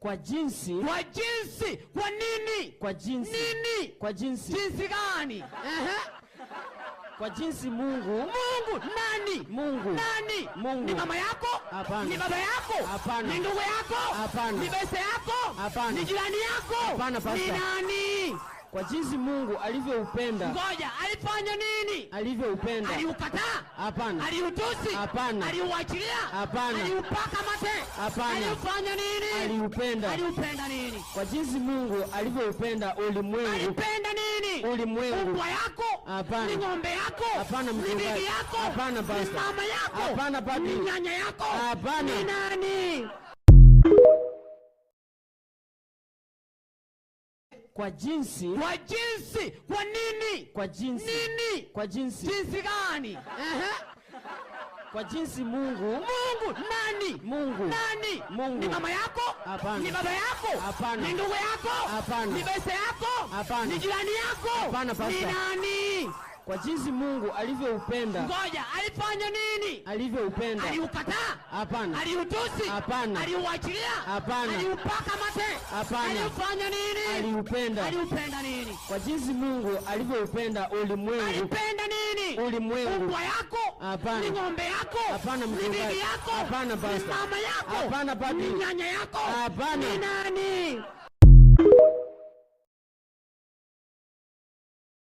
Kwa jinsi. Kwa jinsi. Kwa nini? Kwa jinsi. Nini? Kwa jinsi. Jinsi gani? Kwa jinsi Mungu. Mungu nani? Mungu. Nani? Mungu. Ni mama yako? Hapana. Ni baba yako? Hapana. Ni ndugu yako? Hapana. Ni bese yako? Hapana. Ni jirani yako? Hapana, pastor. Ni nani? Kwa jinsi Mungu alivyoupenda. Ngoja, alifanya nini? Alivyoupenda. Aliukataa? Hapana. Aliutusi? Hapana. Aliuachilia? Hapana. Aliupaka mate? Hapana. Alifanya nini? Aliupenda. Aliupenda nini? Kwa jinsi Mungu alivyoupenda ulimwengu. Alipenda nini? Ulimwengu. Mbwa yako? Hapana. Ni ng'ombe yako? Hapana, ni bibi yako? Hapana, pastor. Ni mama yako? Hapana, padri. Ni nyanya yako? Hapana. Ni nani? Kwa jinsi. Kwa jinsi. Kwa nini? Kwa jinsi. Nini? Kwa jinsi. Jinsi gani? Kwa jinsi Mungu. Mungu nani? Mungu. Nani? Mungu. Ni mama yako? Hapana. Ni baba yako? Hapana. Ni ndugu yako? Hapana. Ni bese yako? Hapana. Ni jirani yako? Hapana, pastor. Ni nani? Kwa jinsi Mungu alivyoupenda. Ngoja, alifanya nini? Alivyoupenda. Aliukataa? Hapana. Aliutusi? Hapana. Aliuachilia? Hapana. Aliupaka mate? Hapana. Alifanya nini? Aliupenda. Aliupenda nini? Kwa jinsi Mungu alivyoupenda ulimwengu. Alipenda nini? Ulimwengu. Mbwa yako? Hapana. Ni ng'ombe yako? Hapana, ni mchungaji. bibi yako? Hapana, pastor. Ni mama yako? Hapana, padri. Ni nyanya yako? Hapana. Ni nani?